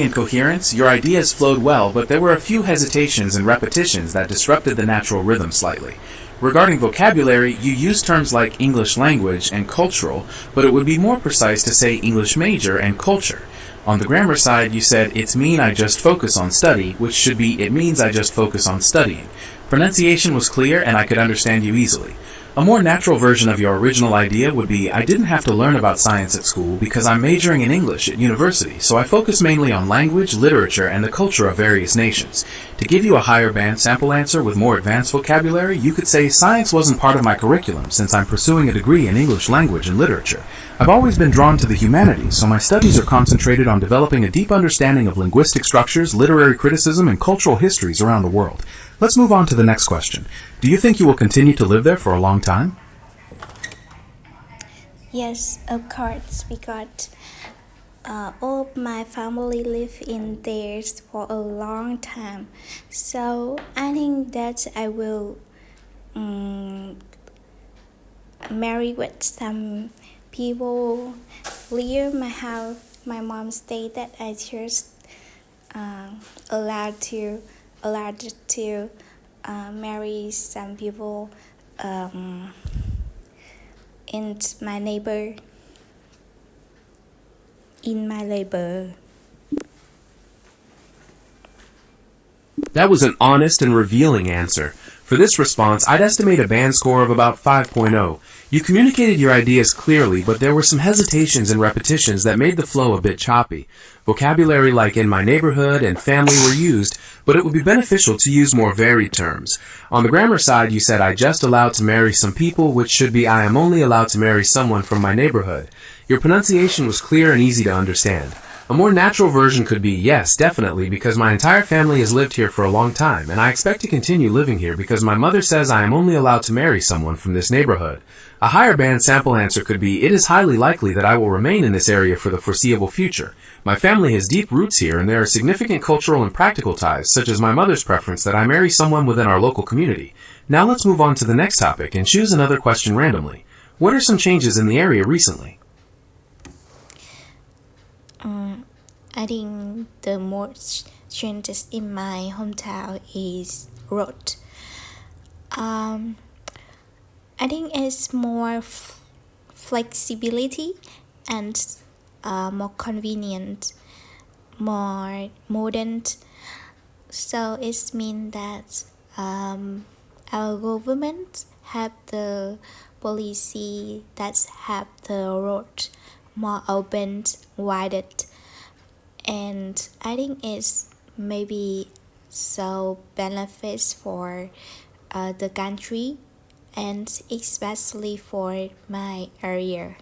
and coherence, your ideas flowed well, but there were a few hesitations and repetitions that disrupted the natural rhythm slightly. Regarding vocabulary, you use terms like English language and cultural, but it would be more precise to say English major and culture. On the grammar side, you said, "It's mean I just focus on study," which should be, "It means I just focus on studying." Pronunciation was clear and I could understand you easily. A more natural version of your original idea would be, "I didn't have to learn about science at school because I'm majoring in English at university, so I focus mainly on language, literature, and the culture of various nations." To give you a higher band sample answer with more advanced vocabulary, you could say, "Science wasn't part of my curriculum since I'm pursuing a degree in English language and literature. I've always been drawn to the humanities, so my studies are concentrated on developing a deep understanding of linguistic structures, literary criticism, and cultural histories around the world." Let's move on to the next question. Do you think you will continue to live there for a long time? Yes, of course, because all of my family live in there for a long time. So I think that I will marry with some people near my house. My mom said that I just allowed to marry some people in my neighbor in my neighbor. That was an honest and revealing answer. For this response, I'd estimate a band score of about 5.0. You communicated your ideas clearly, but there were some hesitations and repetitions that made the flow a bit choppy. Vocabulary like "in my neighborhood" and "family" were used, but it would be beneficial to use more varied terms. On the grammar side, you said, "I just allowed to marry some people," which should be, "I am only allowed to marry someone from my neighborhood." Your pronunciation was clear and easy to understand. A more natural version could be, "Yes, definitely, because my entire family has lived here for a long time, and I expect to continue living here because my mother says I am only allowed to marry someone from this neighborhood." A higher band sample answer could be, "It is highly likely that I will remain in this area for the foreseeable future. My family has deep roots here, and there are significant cultural and practical ties, such as my mother's preference that I marry someone within our local community." Now let's move on to the next topic and choose another question randomly. What are some changes in the area recently? I think the most changes in my hometown is road. I think it's more flexibility and more convenient, more modern. So it means that our government have the policy that have the road more open, wider, and I think it's maybe so benefits for the country and especially for my area.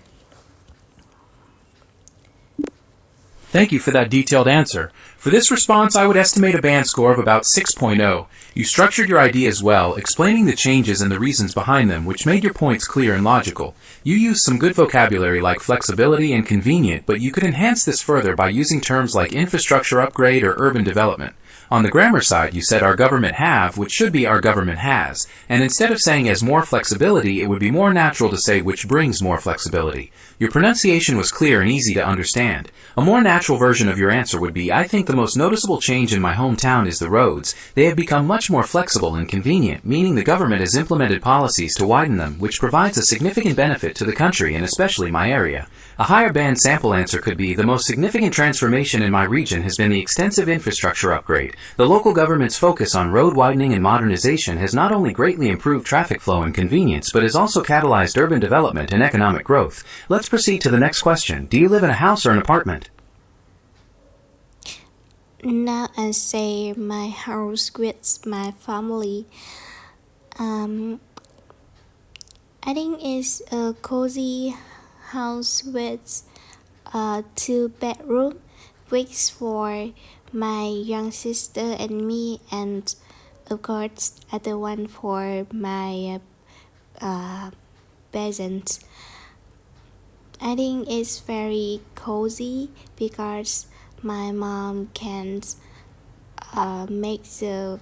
Thank you for that detailed answer. For this response, I would estimate a band score of about 6.0. You structured your ideas well, explaining the changes and the reasons behind them, which made your points clear and logical. You used some good vocabulary like flexibility and convenient, but you could enhance this further by using terms like infrastructure upgrade or urban development. On the grammar side, you said "our government have," which should be "our government has," and instead of saying "as more flexibility," it would be more natural to say "which brings more flexibility." Your pronunciation was clear and easy to understand. A more natural version of your answer would be, "I think the most noticeable change in my hometown is the roads. They have become much more flexible and convenient, meaning the government has implemented policies to widen them, which provides a significant benefit to the country and especially my area." A higher band sample answer could be, "The most significant transformation in my region has been the extensive infrastructure upgrade. The local government's focus on road widening and modernization has not only greatly improved traffic flow and convenience, but has also catalyzed urban development and economic growth." Let's proceed to the next question. Do you live in a house or an apartment? Now I say my house with my family. I think it's a cozy house with a 2 bedroom, which for my young sister and me, and of course other one for my peasants. I think it's very cozy because my mom can make the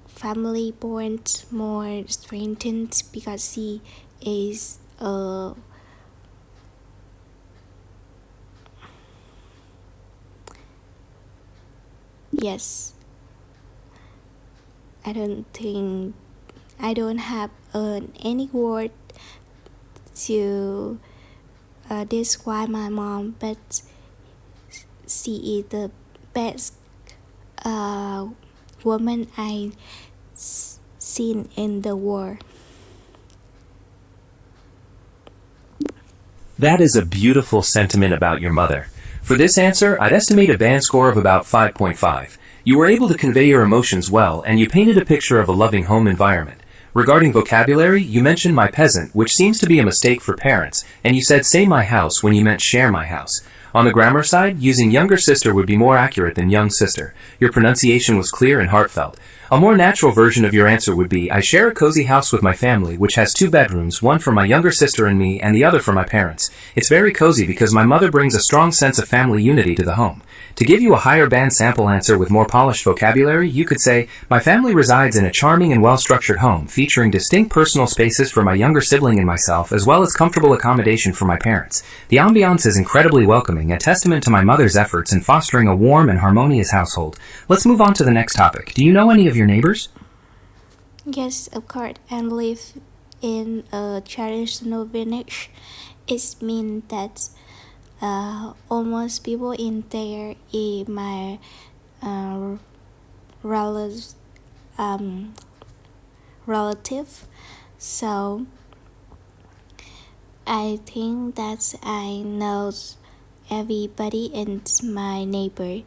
family bond more strengthened because she is Yes. I don't think I don't have any word to describe my mom, but she is the best woman I seen in the world. That is a beautiful sentiment about your mother. For this answer, I'd estimate a band score of about 5.5. You were able to convey your emotions well, and you painted a picture of a loving home environment. Regarding vocabulary, you mentioned my peasant, which seems to be a mistake for parents, and you said say my house when you meant share my house. On the grammar side, using younger sister would be more accurate than young sister. Your pronunciation was clear and heartfelt. A more natural version of your answer would be, I share a cozy house with my family, which has 2 bedrooms, one for my younger sister and me, and the other for my parents. It's very cozy because my mother brings a strong sense of family unity to the home. To give you a higher band sample answer with more polished vocabulary, you could say, my family resides in a charming and well-structured home, featuring distinct personal spaces for my younger sibling and myself, as well as comfortable accommodation for my parents. The ambiance is incredibly welcoming, a testament to my mother's efforts in fostering a warm and harmonious household. Let's move on to the next topic. Do you know any of your neighbors? Yes, of course. I live in a traditional village. It means that almost people in there is my relatives, relative. So I think that I know everybody in my neighbor.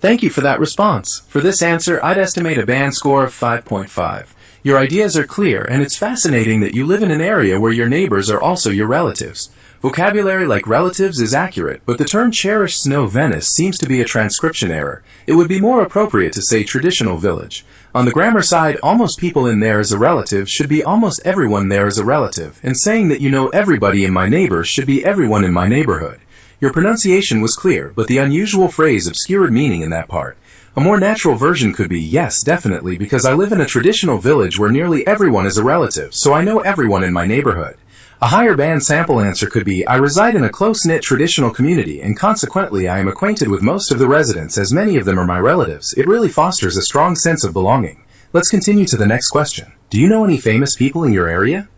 Thank you for that response. For this answer, I'd estimate a band score of 5.5. Your ideas are clear, and it's fascinating that you live in an area where your neighbors are also your relatives. Vocabulary like relatives is accurate, but the term cherished snow Venice seems to be a transcription error. It would be more appropriate to say traditional village. On the grammar side, almost people in there as a relative should be almost everyone there as a relative, and saying that you know everybody in my neighbor should be everyone in my neighborhood. Your pronunciation was clear, but the unusual phrase obscured meaning in that part. A more natural version could be, yes, definitely, because I live in a traditional village where nearly everyone is a relative, so I know everyone in my neighborhood. A higher band sample answer could be, I reside in a close-knit traditional community, and consequently I am acquainted with most of the residents, as many of them are my relatives. It really fosters a strong sense of belonging. Let's continue to the next question. Do you know any famous people in your area?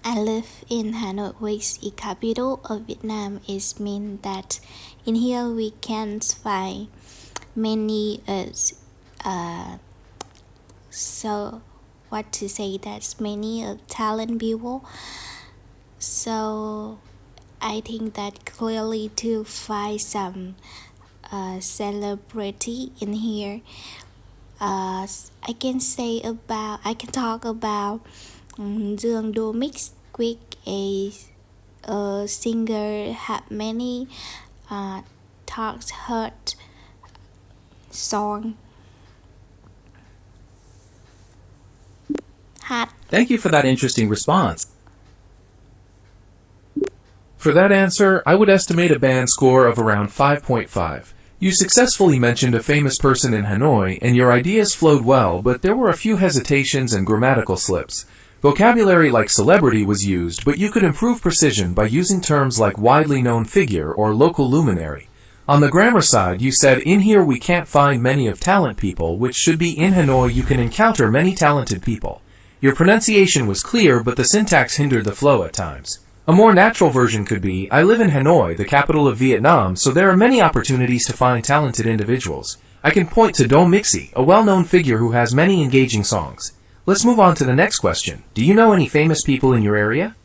I live in Hanoi, which is the capital of Vietnam. It means that in here we can find many so what to say, that's many talent people. So I think that clearly to find some celebrity in here. I can talk about Dương Đô Mix, which a singer have many talks heard song. Thank you for that interesting response. For that answer, I would estimate a band score of around 5.5. You successfully mentioned a famous person in Hanoi, and your ideas flowed well, but there were a few hesitations and grammatical slips. Vocabulary like celebrity was used, but you could improve precision by using terms like widely known figure or local luminary. On the grammar side, you said, in here we can't find many of talent people, which should be in Hanoi you can encounter many talented people. Your pronunciation was clear, but the syntax hindered the flow at times. A more natural version could be, I live in Hanoi, the capital of Vietnam, so there are many opportunities to find talented individuals. I can point to Đô Mixi, a well-known figure who has many engaging songs. Let's move on to the next question. Do you know any famous people in your area?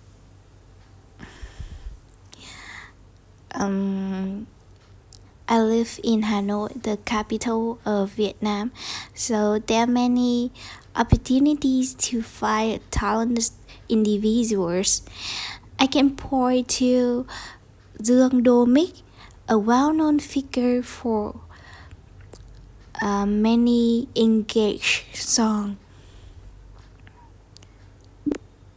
I live in Hanoi, the capital of Vietnam, so there are many opportunities to find talented individuals. I can point to Dương Đô Mix, a well-known figure for many engaged songs.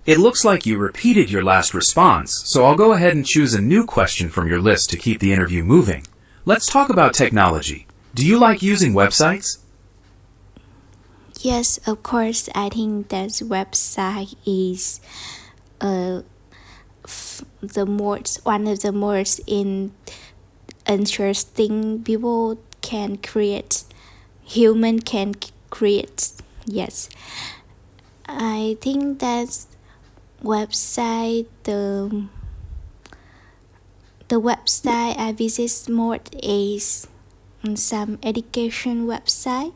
It looks like you repeated your last response, so I'll go ahead and choose a new question from your list to keep the interview moving. Let's talk about technology. Do you like using websites? Yes, of course. I think that website is uh, one of the most interesting people can create. Human can create. Yes, I think that website the website I visit more is some education website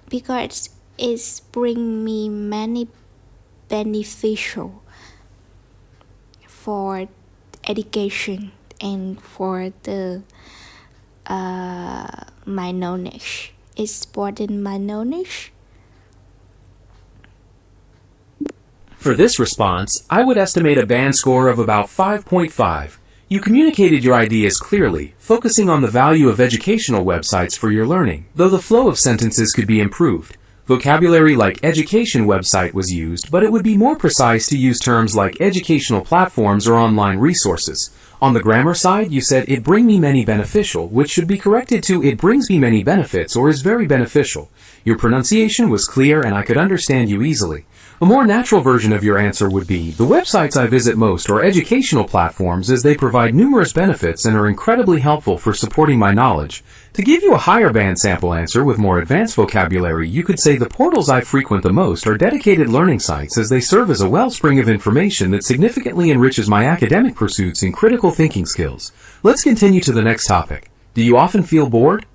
because it's bring me many beneficial for education and for the my knowledge. It's broaden my knowledge. For this response, I would estimate a band score of about 5.5. You communicated your ideas clearly, focusing on the value of educational websites for your learning, though the flow of sentences could be improved. Vocabulary like education website was used, but it would be more precise to use terms like educational platforms or online resources. On the grammar side, you said it bring me many beneficial, which should be corrected to it brings me many benefits or is very beneficial. Your pronunciation was clear and I could understand you easily. A more natural version of your answer would be, the websites I visit most are educational platforms as they provide numerous benefits and are incredibly helpful for supporting my knowledge. To give you a higher band sample answer with more advanced vocabulary, you could say the portals I frequent the most are dedicated learning sites as they serve as a wellspring of information that significantly enriches my academic pursuits and critical thinking skills. Let's continue to the next topic. Do you often feel bored?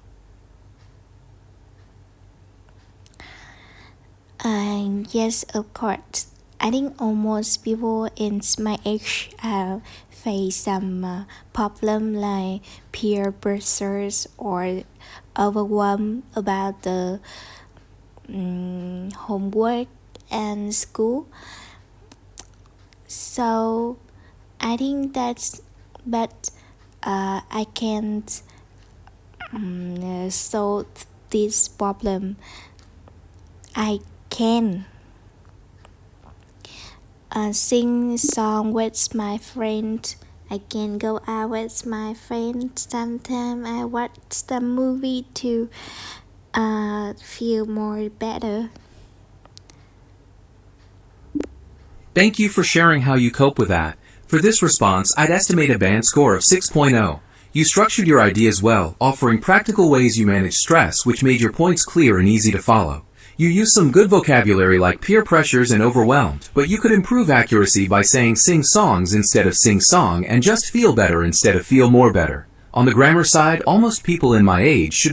Yes, of course. I think almost people in my age face some problem like peer pressures or overwhelmed about the homework and school. So I think but I can't solve this problem. I can sing song with my friend. I can go out with my friend. Sometimes I watch the movie to feel more better. Thank you for sharing how you cope with that. For this response, I'd estimate a band score of 6.0. You structured your ideas well, offering practical ways you manage stress, which made your points clear and easy to follow. You used some good vocabulary like peer pressures and overwhelmed, but you could improve accuracy by saying sing songs instead of sing song and just feel better instead of feel more better. On the grammar side, almost people in my age should